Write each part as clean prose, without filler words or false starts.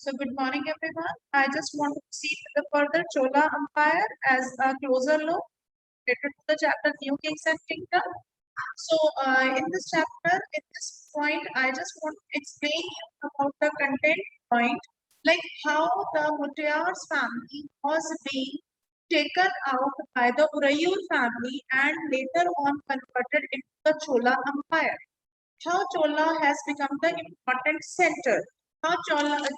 So good morning, everyone. I just want to proceed with the further Chola Empire as a closer look related to the chapter New Kings and Kingdom. So in this chapter, at this point, I just want to explain you about the content point, like how the Muttiar's family was being taken out by the Urayur family and later on converted into the Chola Empire. How Chola has become the important center. How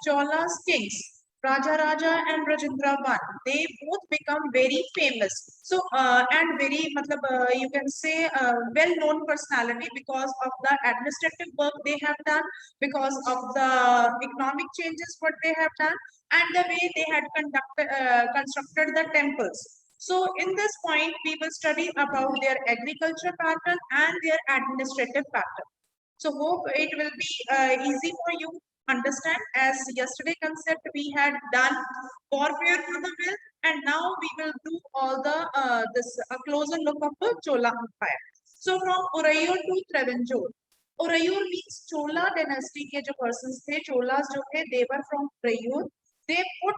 Chola's kings, Raja Raja and Rajendra I, they both become very famous. So and very, you can say well-known personality because of the administrative work they have done, because of the economic changes what they have done, and the way they had constructed the temples. So in this point, we will study about their agriculture pattern and their administrative pattern. So hope it will be easy for you to understand. As yesterday concept we had done warfare for the will, and now we will do all the this closer look of the Chola Empire. So from Urayur to Travancore. Urayur means Chola dynasty के जो persons थे, Cholas जो थे, they were from Urayur. They put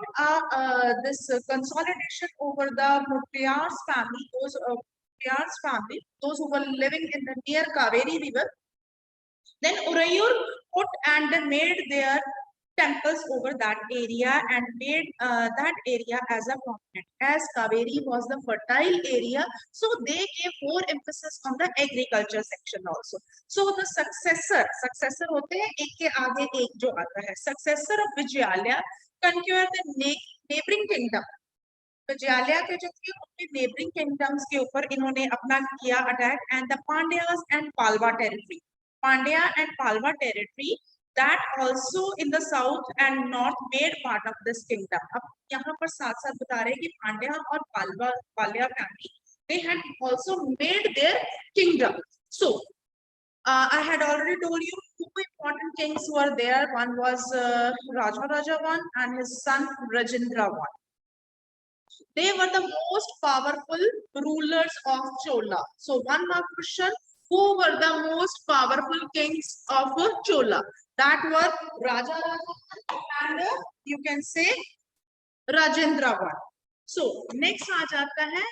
this consolidation over the Muttiar's family, Muttiar's family, those who were living in the near Kaveri river. Then Urayur put and made their temples over that area and made that area as a prominent. As Kaveri was the fertile area, so they gave more emphasis on the agriculture section also. So the successor होते हैं एक के आगे एक जो आता है. Successor of Vijayalaya conquered the neighboring kingdom. Vijayalaya के जो थे उनके नेबरिंग किंगडम्स के ऊपर इन्होंने अपना किया attack and the Pandyas and Pallava territory. Pandya and Palwa territory that also in the south and north made part of this kingdom. अब यहाँ पर साथ साथ बता रहे हैं कि पांड्या और पाल्या family they had also made their kingdom. So I had already told you two important kings were there. One was Raja Raja I and his son Rajendra I. They were the most powerful rulers of Chola. So one more question. Who were the most powerful kings of Chola? That were Raja Raja and you can say Rajendra I. So next आ जाता है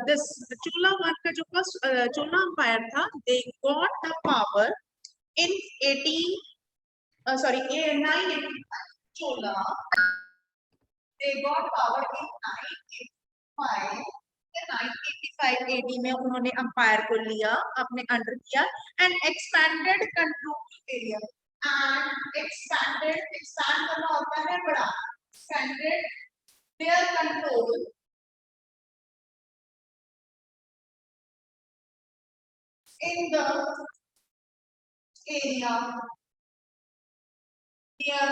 this Chola I का जो first Chola Empire था. They got the power in 985 Chola. They got power in 985. 985 AD में उन्होंने umpire को लिया अपने अंडर किया and expanded control area and expand करना होता है बड़ा. Expanded their control in the area near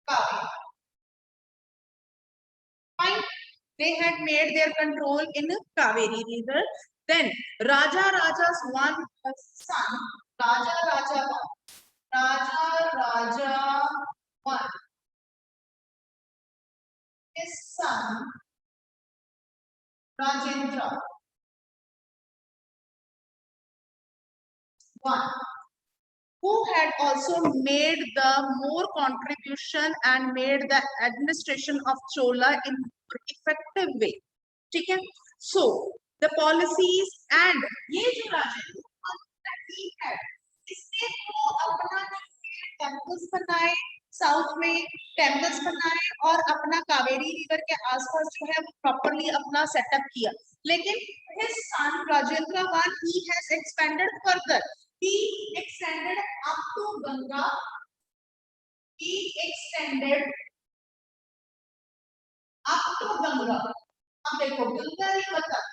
Kaveri. Fine. They had made their control in Kaveri river. Then Raja Raja's one son, Raja Raja I, his son Rajendra I, who had also made the more contribution and made the administration of Chola in more effective way. ठीक है? So the policies and ये जो Rajendra he had, इसने तो अपना temples बनाए, south में temples बनाए और अपना कावेरी रिवर के आसपास जो है वो प्रॉपर्ली अपना सेटअप किया. लेकिन his son Rajendra I, he has expanded further. He extended up to Ganga. He extended up to Ganga. अब देखो गंगा रिवर तक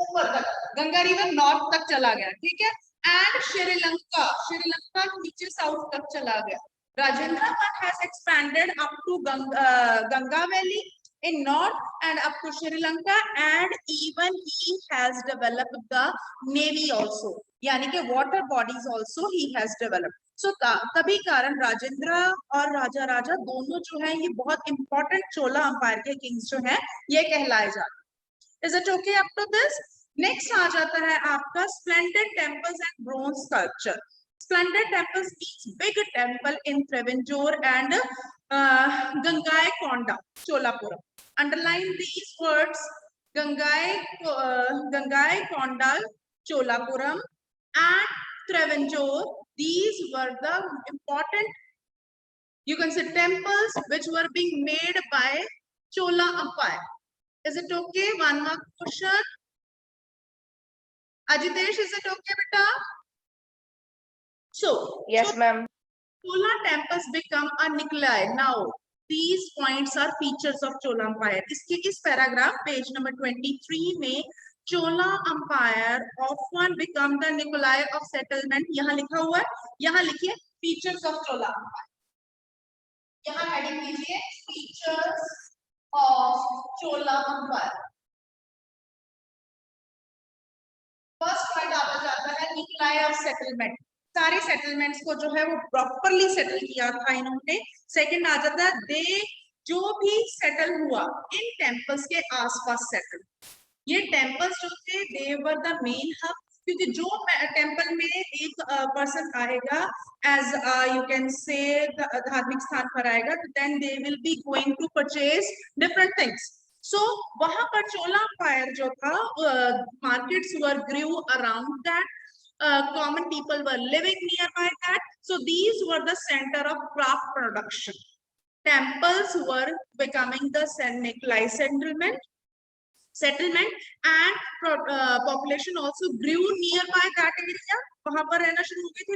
ऊपर तक गंगा रिवर नॉर्थ तक चला गया. ठीक है. एंड श्रीलंका नीचे साउथ तक चला गया. Rajendra I has expanded up to Ganga Valley in north and up to Sri Lanka, and even he has developed the navy also. यानी कि water bodies also he has developed. So तभी कारण राजेंद्र और राजा राजा दोनों जो हैं ये बहुत important चोला अंपायर के किंग्स जो हैं ये कहलाए जाते हैं. Is it okay up to this? Next आ जाता है आपका splendid temples and bronze sculpture. Splendid temples means big temple in Travancore and Gangaikonda, Cholapuram. Underline these words: Gangaikonda, Cholapuram, and Travancore. These were the important, you can say, temples which were being made by Chola Empire. Is it okay? One more question. Ajitesh, is it okay, beta? So, Yes, ma'am. Chola temples become a nuclei. Now, these points are features of Chola Empire. This paragraph, page number 23 में Chola Empire often become the nuclei of settlement. यहाँ लिखा हुआ है, यहाँ लिखिए features of Chola Empire. यहाँ heading कीजिए features of Chola Empire. First point आता जाता है nuclei of settlement. सारे सेटलमेंट्स को जो है वो प्रॉपरली सेटल किया था इन्होंने. सेकंड आ जाता है दे, जो भी सेटल हुआ इन टेम्पल्स के आसपास सेटल. ये टेम्पल्स जो थे दे वर द मेन हब, क्योंकि जो टेम्पल में एक पर्सन आएगा एज यू कैन से धार्मिक स्थान पर आएगा, तो then they will be going to purchase different things. So वहां पर चोला एम्पायर जो था, markets were grew around that. Common people were living nearby that. So these were the center of craft production. Temples were becoming the nuclei settlement and population also grew nearby that area. वहां पर रहना शुरू हो गए थे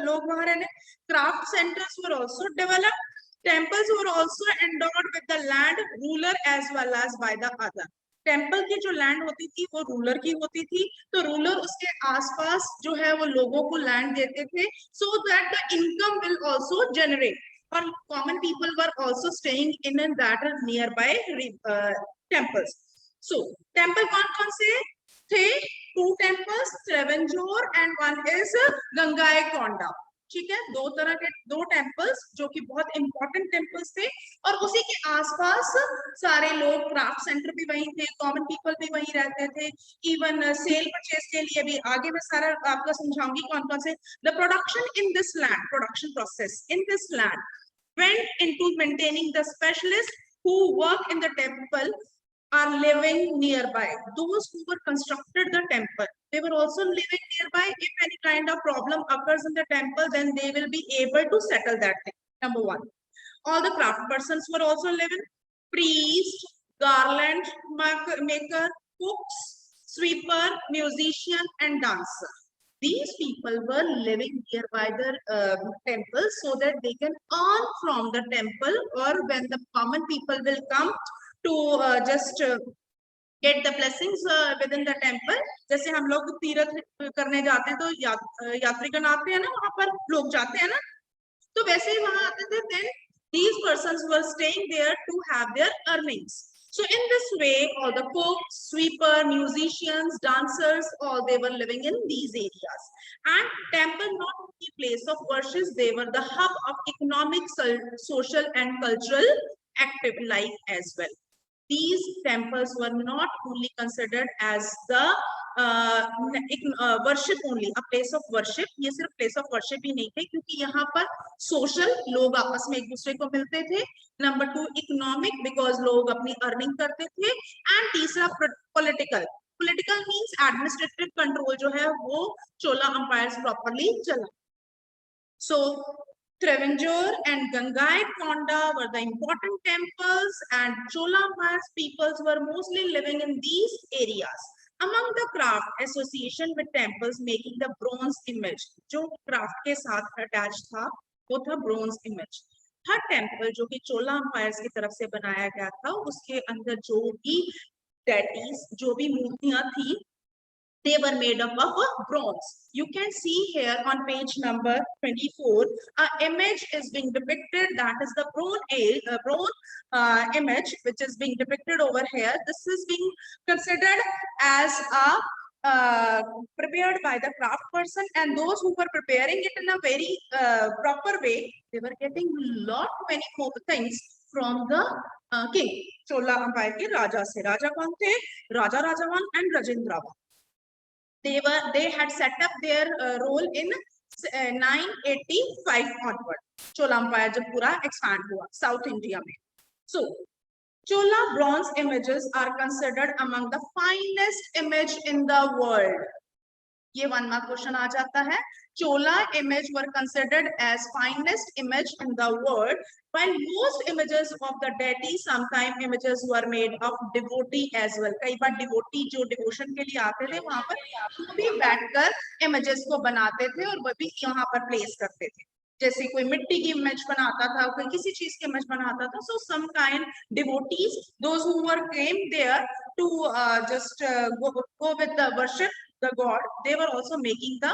लोग वहां रहने. Craft centers were also developed. Temples were also endowed with the land, ruler as well as by the other. Temple की जो लैंड होती थी वो रूलर की होती थी, तो रूलर उसके आसपास जो है वो लोगों को लैंड देते थे, so that the income will also generate. और common people were also staying in that nearby temples. So temple कौन कौन से थे? 2 temples, Travancore and one is Gangaikonda. ठीक है, 2 तरह के 2 टेम्पल्स जो कि बहुत इंपॉर्टेंट टेम्पल्स थे. और उसी के आसपास सारे लोग, क्राफ्ट सेंटर भी वहीं थे, कॉमन पीपल भी वहीं रहते थे. इवन सेल परचेज के लिए भी आगे मैं सारा आपको समझाऊंगी कौन कौन से. The production in this land, production process in this land went into maintaining the specialists who work in the temple are living nearby. Those who were constructed the temple, they were also living nearby. If any kind of problem occurs in the temple, then they will be able to settle that thing. Number 1. All the craft persons were also living. Priest, garland maker, cooks, sweeper, musician and dancer. These people were living nearby the temple so that they can earn from the temple, or when the common people will come to just get the blessings within the temple. जैसे हम लोग तीर्थ करने जाते हैं तो यात्रीगण आते हैं ना, वहां पर लोग जाते हैं ना, तो वैसे ही वहां आते थे. then these persons were staying there to have their earnings. So in this way, all the cooks, sweeper, musicians, dancers, all they were living in these areas. And temple not only place of worship, they were the hub of economic, social and cultural active life as well. These temples were not only considered as the worship only, a place of worship. ये सिर्फ place of worship ही नहीं थे, क्योंकि यहाँ पर social, लोग आपस में एक दूसरे को मिलते थे. Number 2, economic, because लोग अपनी earning करते थे. And तीसरा political. Political means administrative control जो है वो चोला empires properly चला. So Travancore and Gangaikonda were the important temples, and Chola Empire's peoples were mostly living in these areas. Among the craft association with temples making the bronze image, जो craft के साथ attached था वो था bronze image. हर temple जो कि चोला empires की तरफ से बनाया गया था, उसके अंदर जो भी डेटीज, जो भी मूर्तियां थी, they were made up of bronze. You can see here on page number 24, an image is being depicted, that is the bronze image which is being depicted over here. This is being considered as a prepared by the craft person, and those who were preparing it in a very proper way, they were getting many more things from the king. Chola Empire के राजा से. राजा कौन थे? राजा राजावान and Rajendravan. They had set up their role in 985 onward, Chola empire जब पूरा expand हुआ south India में. So Chola bronze images are considered among the finest image in the world. ये 1 mark question आ जाता है. Chola image were considered as finest image in the world, while most images of the deity, sometimes images were made of devotee as well. कई बार devotee जो devotion के लिए आते थे वहां पर वो भी बैठकर images को बनाते थे और वो भी यहाँ पर place करते थे. जैसे कोई मिट्टी की इमेज बनाता था, कोई किसी चीज की इमेज बनाता था. So some kind devotees, those who were came there to just go with the worship the god, they were also making the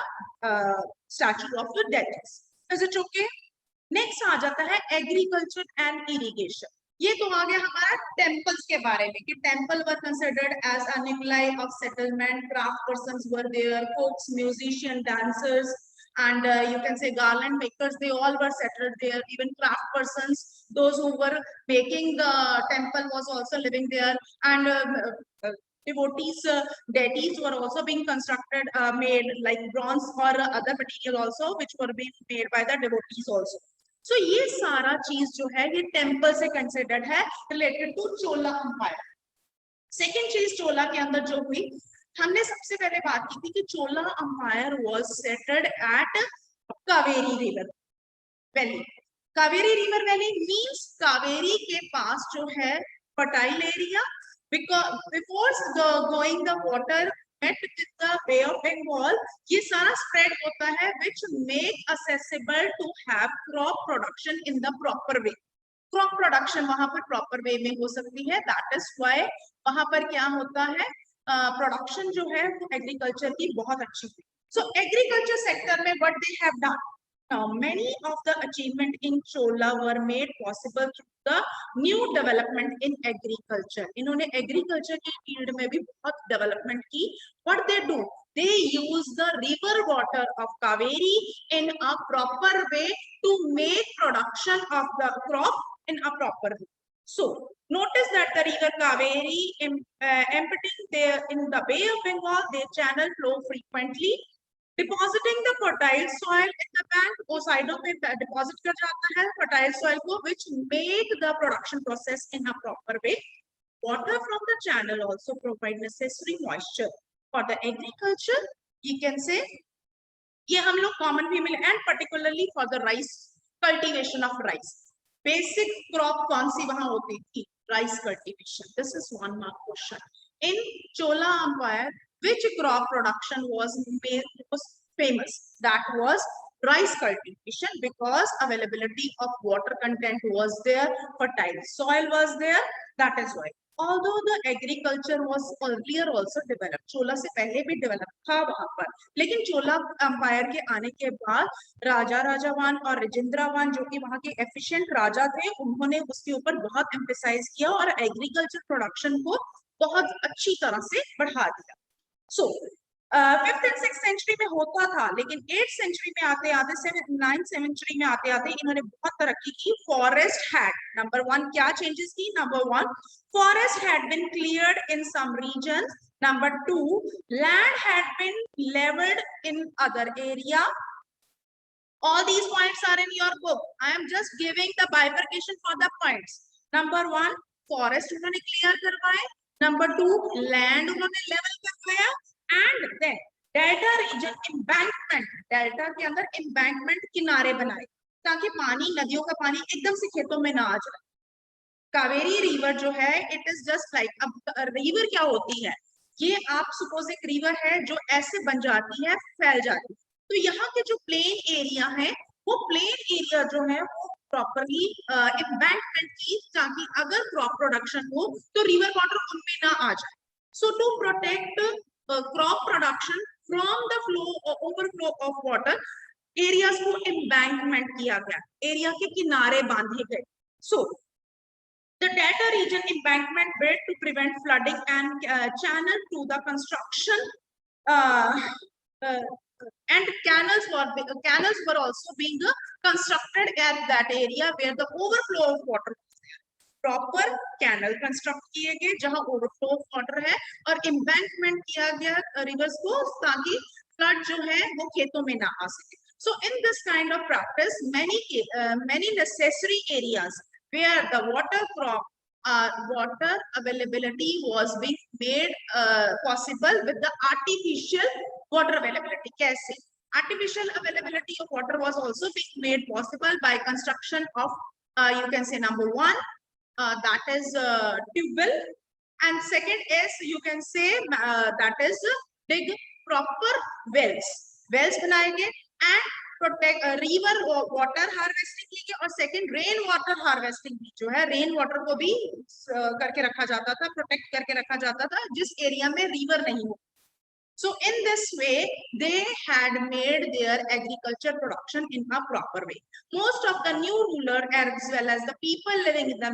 statue of the deities. Is it okay? Next आ जाता है agriculture and irrigation. ये तो आ गया हमारा temples के बारे में कि temple were considered as a nuclei of settlement. Craft persons were there, cooks, musicians, dancers, and you can say garland makers, they all were settled there. Even craft persons, those who were making the temple was also living there. And devotees, deities were also being constructed, made like bronze or other material also, which were being made by the devotees also. So ये सारा चीज जो है ये temple से considered है related to Chola empire. Second चीज चोला के अंदर जो हुई, हमने सबसे पहले बात की थी कि Chola empire was settled at Kaveri river valley. Kaveri river valley means Kaveri के पास जो है fertile area, because before going the water met with the Bay of Bengal, ये सारा spread होता है which make accessible to have crop production in the proper way. Crop production वहां पर proper way में हो सकती है. That is why वहां पर क्या होता है, प्रोडक्शन जो है एग्रीकल्चर की बहुत अच्छी थी. So agriculture sector में what they have done, now many of the achievement in Chola were made possible through the new development in agriculture. इन्होंने agriculture के field में भी बहुत development की. What they do, they use the river water of Kaveri in a proper way to make production of the crop in a proper way. So notice that the river Kaveri emptying there in the Bay of Bengal, their channel flow frequently, depositing the fertile soil in the bank. वो साइडों पे deposit कर जाता है fertile soil को, which make the production process in a proper way. Water from the channel also provide necessary moisture for the agriculture. You can say ये हम लोग common भी मिले, and particularly for the rice, cultivation of rice. Basic crop कौन सी वहां होती थी? Rice cultivation. This is 1 mark question. In Chola Empire, which crop production was famous? That was rice cultivation, because availability of water content was there, fertile soil was there. That is why. Although the agriculture was earlier also developed, चोला से पहले भी develop था वहां पर, लेकिन चोला umpire के आने के बाद राजा राजावान और राजेंद्रवान जो कि वहां के एफिशिएंट राजा थे, उन्होंने उसके ऊपर बहुत एम्फेसाइज किया और एग्रीकल्चर प्रोडक्शन को बहुत अच्छी तरह से बढ़ा दिया. सो 5th and 6th सेंचुरी में होता था, लेकिन 8th सेंचुरी में आते आते 9th सेंचुरी में आते आते इन्होंने बहुत तरक्की की. फॉरेस्ट हैड, नंबर 1 क्या चेंजेस की? Number 1, forest had been cleared in some regions. Number 2, land had been leveled in other area. All these points are in your book. I am just giving the bifurcation for the points. Number 1, forest उन्होंने clear करवाए. Number 2, land उन्होंने level करवाया. And then delta region embankment, delta के अंदर embankment किनारे बनाए ताकि पानी, नदियों का पानी एकदम से खेतों में ना आ जाए. कावेरी रिवर जो है, इट इज जस्ट लाइक, अब रिवर क्या होती है, ये आप सपोज एक रिवर है जो ऐसे बन जाती है, फैल जाती है. तो यहाँ के जो प्लेन एरिया है, वो प्लेन एरिया जो है वो प्रॉपरली एम्बैंकमेंट की, ताकि अगर क्रॉप प्रोडक्शन हो तो रिवर वाटर उनमें ना आ जाए. So to protect crop production from the flow overflow of water, areas को एम्बैंकमेंट किया गया, एरिया के किनारे बांधे गए. सो the delta region embankment built to prevent flooding and channel to the construction, and canals were also being constructed at that area where the overflow of water. Proper canal construct किए गए जहां overflow of water है, और embankment किया गया reverse को, ताकि flood जो है वो खेतों में ना आ सके. So in this kind of practice, many necessary areas where the water availability was being made possible with the artificial water availability. Kaise? Artificial availability of water was also being made possible by construction of you can say number one, that is tube well, and second is you can say that is big proper wells बनाएंगे and protect river water harvesting के लिए, और second rain water harvesting भी जो है rain water को भी करके रखा जाता था, protect करके रखा जाता था जिस area में river नहीं हो. So in this way, they had made their agriculture production in a proper way. Most of the new ruler as well as the people living in the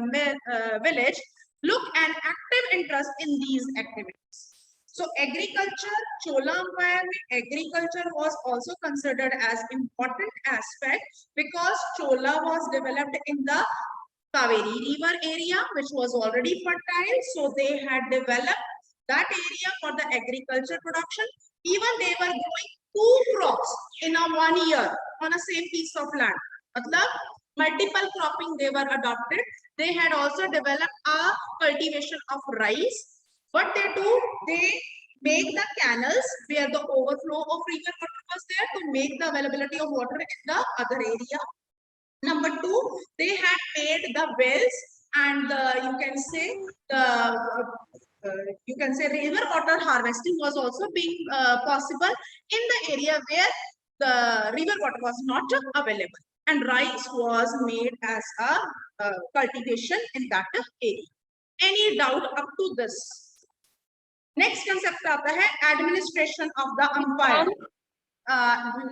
village look an active interest in these activities. So agriculture, Chola Empire, agriculture was also considered as important aspect because Chola was developed in the Kaveri River area, which was already fertile. So they had developed that area for the agriculture production. Even they were growing 2 crops in a 1 year on a same piece of land. Matlab, multiple cropping they were adopted. They had also developed a cultivation of rice. What they do, they make the canals where the overflow of river water was there to make the availability of water in the other area. Number 2, they had made the wells and you can say the river water harvesting was also being possible in the area where the river water was not available, and rice was made as a cultivation in that area. Any doubt up to this? Next concept आता है administration of the empire.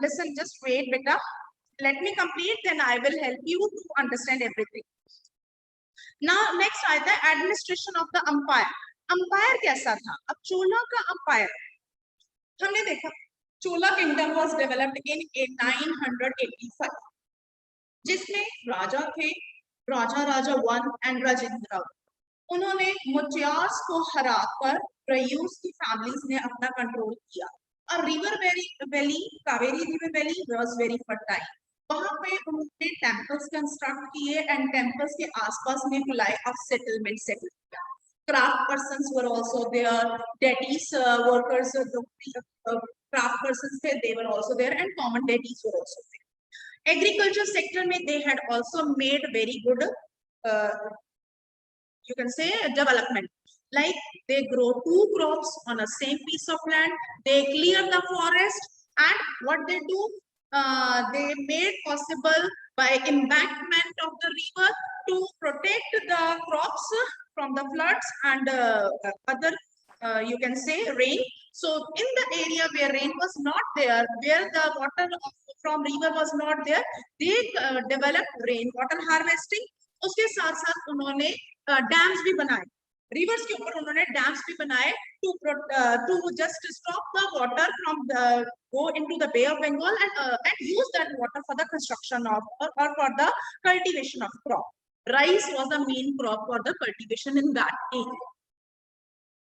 Listen, just wait, beta. Let me complete, then I will help you to understand everything. Now next आता है administration of the empire. Empire कैसा था? अब चोला का empire हमने देखा, चोला किंगडम was developed in 985, जिसमें राजा थे राजा 1 and राजेंद्र. उन्होंने मुटियार्स को हराकर प्रयूस की फैमिलीज ने अपना कंट्रोल किया, और river valley Kaveri river valley was very fertile. वहां पे उन्होंने टेम्पल्स कंस्ट्रक्ट किए एंड टेम्पल्स के आसपास में बुलाए ऑफ सेटलमेंट सेटल किया. Craft persons were also there, deities workers, craft persons थे, they were also there, and common deities were also there. Agriculture sector में they had also made very good you can say development, like they grow 2 crops on a same piece of land, they clear the forest, and what they do, they made possible by embankment of the river to protect the crops from the floods and other you can say rain. So in the area where rain was not there, where the water from river was not there, they developed rain water harvesting. उसके साथ साथ उन्होंने dams भी बनाए, reverse के ऊपर उन्होंने dams भी बनाए to just stop the water from the go into the Bay of Bengal and use that water for the construction of or for the cultivation of crop. Rice was the main crop for the cultivation in that area.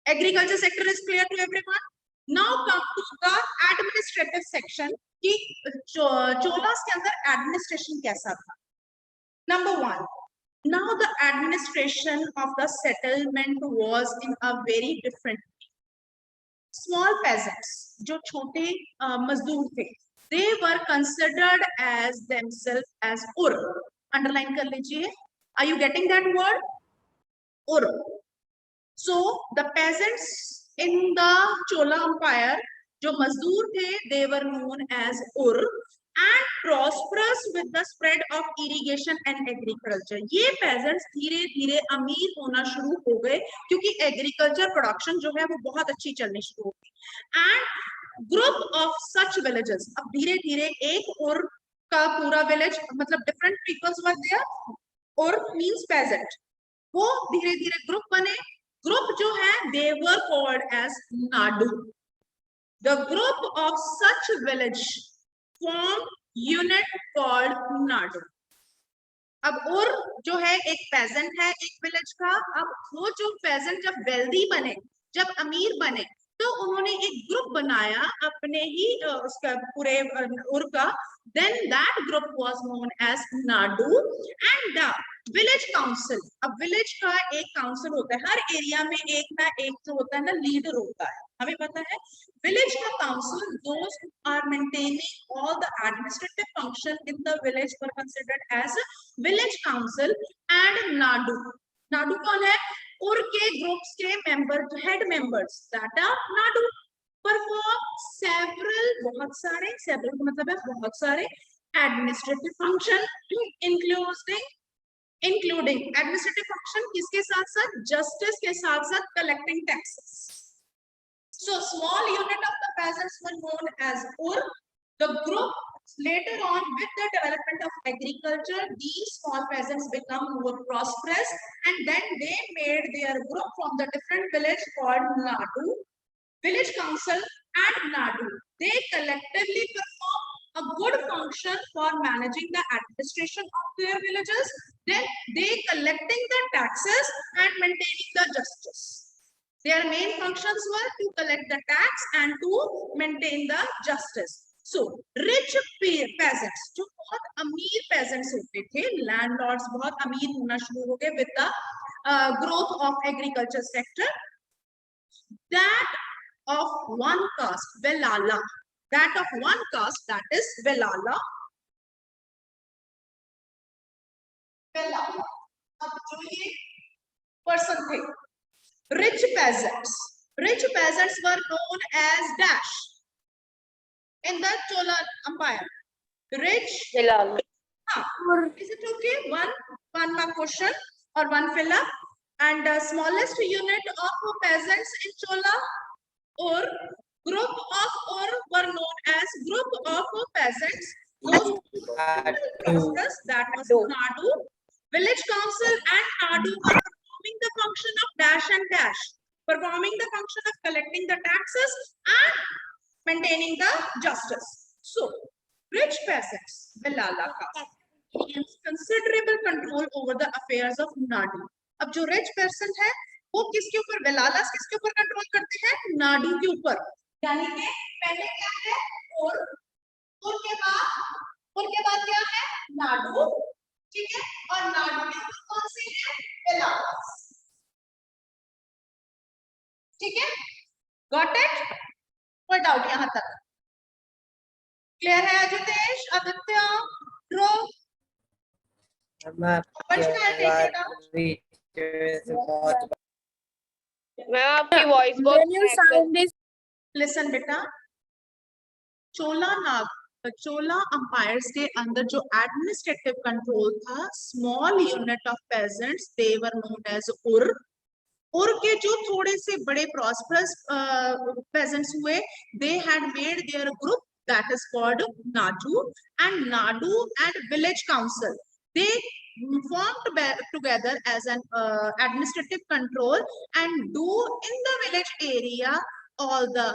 Agriculture sector is clear to everyone. Now come to the administrative section कि चोलास के अंदर administration कैसा था. Number 1, now the administration of the settlement was in a very different way. Small peasants, जो छोटे मजदूर थे, they were considered as themselves as ur. Underline कर लीजिए. Are you getting that word? Ur. So the peasants in the Chola Empire, जो मजदूर थे, they were known as ur and prosperous with the spread of irrigation and agriculture. ये peasants धीरे धीरे अमीर होना शुरू हो गए क्योंकि agriculture production जो है वो बहुत अच्छी चलनी शुरू हो गई. And group of such villages, अब धीरे धीरे एक ur का पूरा village मतलब different peoples were there. ur means peasant. वो धीरे धीरे group बने. Group जो है they were called as Nadu. The group of such village form unit called Nadu. अब और जो है एक peasant है एक village का. अब वो जो peasant जब wealthy बने, जब अमीर बने, तो उन्होंने एक ग्रुप बनाया अपने ही उसका पूरे उर का. Then that group was known as NADU and the village council. अब विलेज का एक काउंसिल होता है, हर एरिया में एक ना एक जो होता है ना लीडर होता है, हमें पता है. विलेज का council those are maintaining all the administrative function in the village were considered as village council. And Nadu, Nadu कौन है? उर के ग्रुप्स के member, head members that are Nadu perform several, बहुत सारे, सेवरल का मतलब है बहुत सारे, administrative function including administrative function किसके साथ साथ? जस्टिस के साथ साथ collecting taxes. So small unit of the peasants were known as Ur. The group later on with the development of agriculture, these small peasants become more prosperous and then they made their group from the different village called Nadu, village council and Nadu. They collectively perform a good function for managing the administration of their villages. Then they collecting the taxes and maintaining the justice. Their main functions were to collect the tax and to maintain the justice. So rich peasants, जो बहुत अमीर peasants होते थे, landlords बहुत अमीर होना शुरू हो गए with the growth of agriculture sector. That of one caste, Velala. That of one caste, that is Velala. Velala. अब जो ये person थे, rich peasants. Rich peasants were known as dash in the Chola Empire. Rich. Velala. Is it okay? One mark question or one fill up. And the smallest unit of peasants in Chola or group of or were known as group of peasants. Those that was Nadu. Village council and Nadu were performing the function of dash and dash, performing the function of collecting the taxes and maintaining the justice. So rich peasants, Velala caste, considerable control over the affairs of Nadu. अब जो rich person है वो किसके ऊपर, वेलालास किसके ऊपर control करते हैं? नाडू के ऊपर. यानी कि पहले क्या है उर, उर के बाद क्या है? नाडू. ठीक है, और नाडू के ऊपर कौन सी है? वेलालास. ठीक है, गॉट इट? कोई डाउट यहां तक? क्लियर है अजितेश, आदित्य, ध्रुव? मैम आपकी वॉइस बहुत लिसन बेटा, चोला अंपायर्स के अंदर जो एडमिनिस्ट्रेटिव कंट्रोल था, small unit of peasants, they were known as Ur. Ur के जो थोड़े से बड़े प्रॉस्परस पेजेंट्स हुए, they had made their group that is called Nadu. And Nadu and village council, they formed together as an administrative control and do in the village area all the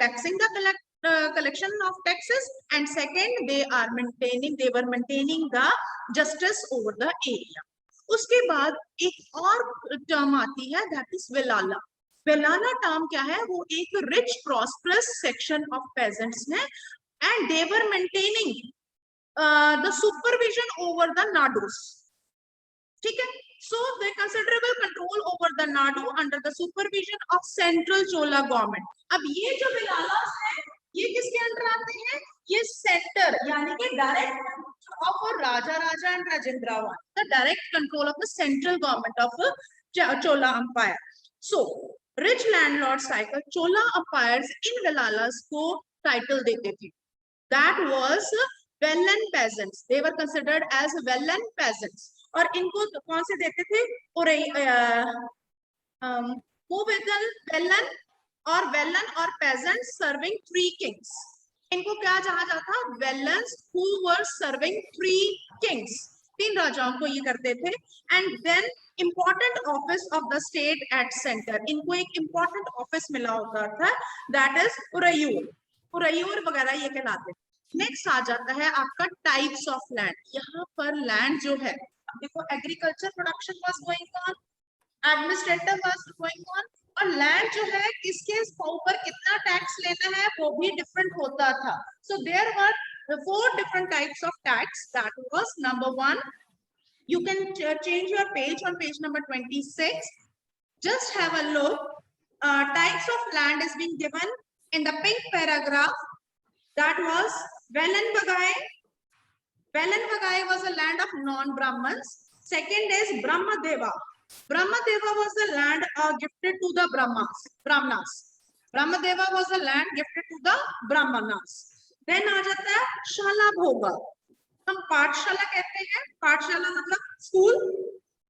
taxing the collection of taxes, and second they were maintaining the justice over the area. उसके बाद एक और term आती है, that is Vellala. Vellala term क्या है? वो एक rich prosperous section of peasants ने, and they were maintaining the supervision over the Nadus. ठीक है, so they considerable control over the Nadu under the supervision of central Chola government. अब ये जो वेलालास है, ये किसके अंडर आते हैं? ये सेंटर, यानी कि direct of Raja and Rajendra, the direct control of the central government of Chola Empire. So rich landlord cycle, Chola empires in Velalas को टाइटल देते थे. That was Vellan peasants. They were considered as Vellan peasants. और इनको कौन से देते थे? Vellan और peasants serving 3 kings. इनको क्या कहा जाता? Vellans who were serving 3 kings. 3 राजाओं को ये करते थे. And then important office of the state at center. इनको एक important office मिला होता था, that is उरैयूर वगैरह ये कहलाते थे. नेक्स्ट आ जाता है आपका टाइप्स ऑफ लैंड. यहाँ पर लैंड जो है, देखो agriculture production was going on, administrative was going on, और लैंड जो है किसके ऊपर कितना टैक्स लेना है वो भी डिफरेंट होता था. So there were 4 different types of tax. That was number 1. You can change your page on page number 26. Just have a look. Types of land is being given in the pink paragraph. That was Velan Bagai was a land of non-Brahmins. Second is Brahmadeva. Brahmadeva was the land gifted to the Brahmanas. Brahmadeva was the land gifted to the Brahmanas. Then आ जाता है शाला भोगा. हम पाठशाला कहते हैं. पाठशाला मतलब स्कूल,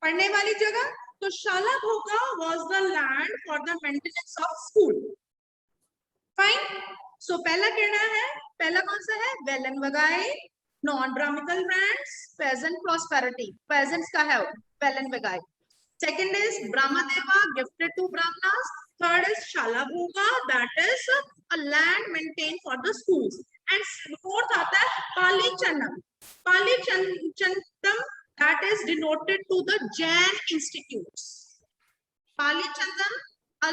पढ़ने वाली जगह. तो शाला भोगा was the land for the maintenance of school. Fine. So पहला कहना है, पहला कौन सा है? Velan Bagai. Non-Brahmical lands, peasant prosperity. Peasants का है Velan Bagai. Second is Brahmadeva, gifted to Brahmanas. Third is Shalabhoga, that is a land maintained for the schools. And fourth आता है Pali Chandam. Pali Chandam, that is denoted to the Jain institutes. Pali Chandam, a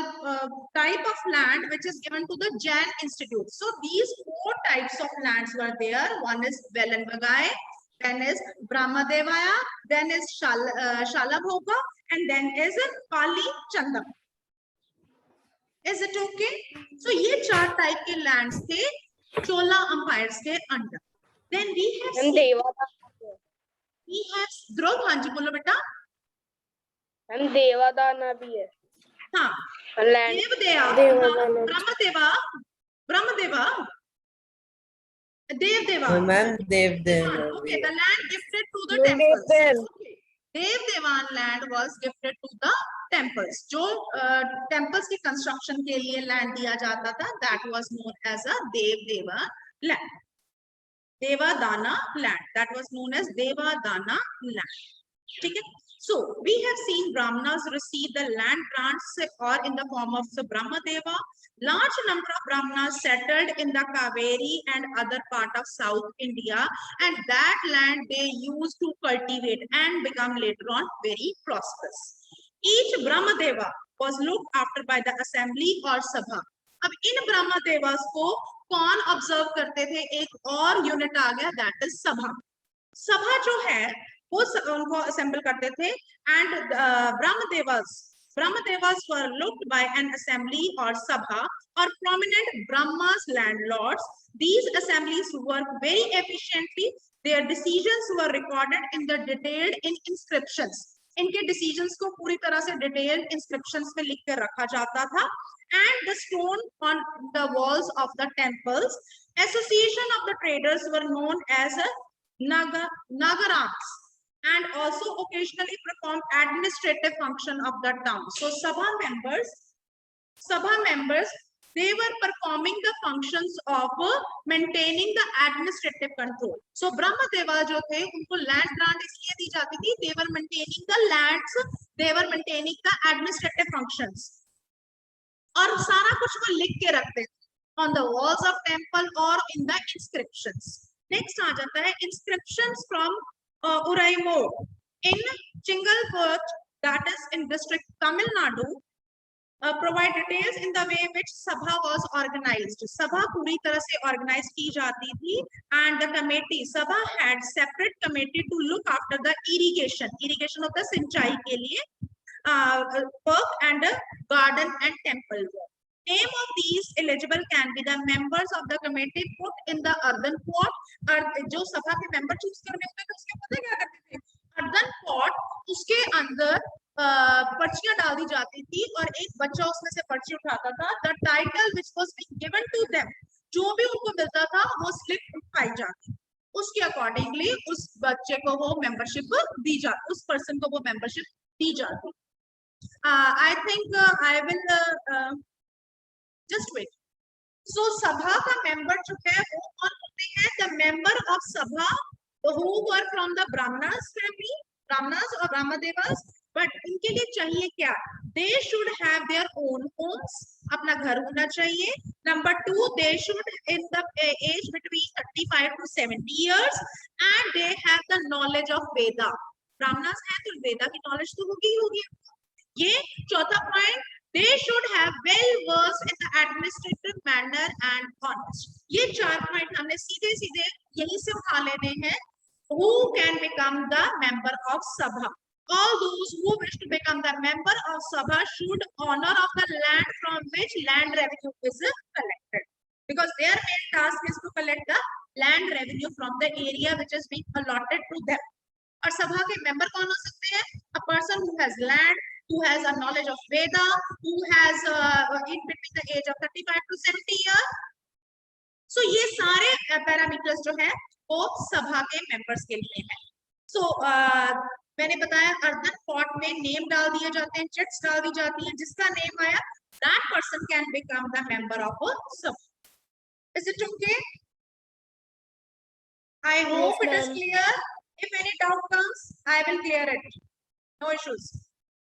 type of land which is given to the Jain institute. So these 4 types of lands were there. One is Velan Bagai, then is Brahmadevaya, then is Shalabhoga, and then is Pali Chandam. Is it okay? So ये 4 type के lands थे Chola empires के under. Then we have Dhruv, हाँ जी बोलो बेटा. And Devadana भी है. हाँ. Land. Brahmadeva. Devdeva. Ma'am, Devdeva. Okay, the land gifted to the temples. Okay. Devdevan land was gifted to the temples. जो temples की construction के लिए land दिया जाता था, that was known as a Devdeva land. Devadana land. That was known as Devadana land. ठीक है? So we have seen Brahmanas receive the land grants or in the form of the Brahmadeva. Large number of Brahmanas settled in the Kaveri and other part of South India, and that land they used to cultivate and become later on very prosperous. Each Brahmadeva was looked after by the assembly or sabha. अब इन Brahmadevas को कौन observe करते थे? एक और unit आ गया, that is sabha. सभा जो है वो उनको assemble करते थे, and Brahmadevas were looked by an assembly or sabha or prominent Brahmas landlords. These assemblies worked very efficiently. Their decisions were recorded in the detailed in inscriptions. इनके decisions को पूरी तरह से detailed inscriptions में लिख कर रखा जाता था. And the stone on the walls of the temples. Association of the traders were known as Nagarams, and also occasionally performed administrative function of the town. So sabha members, they were performing the functions of maintaining the administrative control. So Brahmadeva जो थे उनको land grant इसलिए दी जाती थी, they were maintaining the lands, they were maintaining the administrative functions. और सारा कुछ वो लिख के रखते थे on the walls of temple or in the inscriptions. Next आ जाता है inscriptions from Uraimur in Chingalpur, that is in district Tamil Nadu, provide details in the way which sabha was organized. Sabha पूरी तरह से organized की जाती थी, and the committee sabha had separate committee to look after the irrigation होता है सिंचाई के लिए, work and garden and temple work. Name of these eligible can be the members of the committee put in the earthen pot. और जो सभा के member choose करने होते थे उसके पता क्या करते थे? earthen pot, उसके अंदर पर्चियां डाल दी जाती थी और एक बच्चा उसमें से पर्ची उठाता था. The title which was being given to them, जो भी उनको मिलता था वो स्लिप उठाई जाती, उसके अकॉर्डिंगली उस बच्चे को वो मेंबरशिप दी जाती, उस पर्सन को वो मेंबरशिप दी जाती. I think I will just wait. So sabha का member जो है वो कौन होते हैं? The member of sabha who were from the Brahmanas family, Brahmanas or Brahmadevas, but इनके लिए चाहिए क्या? They should have their own homes, अपना घर होना चाहिए. Number 2, they should in the age between 35 to 70 years, and they have the knowledge of Veda. Brahmanas है तो वेदा की knowledge तो होगी. ये चौथा point They should have well versed in the administrative manner and honest. ये 4 पॉइंट हमने सीधे सीधे यहीं से उठा लेने हैं. Who can become the member of Sabha? All those who wish to become the member of Sabha should honor of the land from which land revenue is collected, because their main task is to collect the land revenue from the area which is being allotted to them. और सभा के member कौन हो सकते हैं? A person who has land, who has a knowledge of Veda, who has in between the age of 35 to 70 years. So ये सारे parameters जो है वो सभा के मेंबर्स के लिए है. So मैंने बताया अर्धन पॉट में नेम डाल दिए जाते हैं, चिट्स डाल दी जाती हैं, जिसका नेम आया that person can become the member of a sabha. Is it okay? I hope it is ma'am. clear. If any doubt comes, I will clear it. No issues.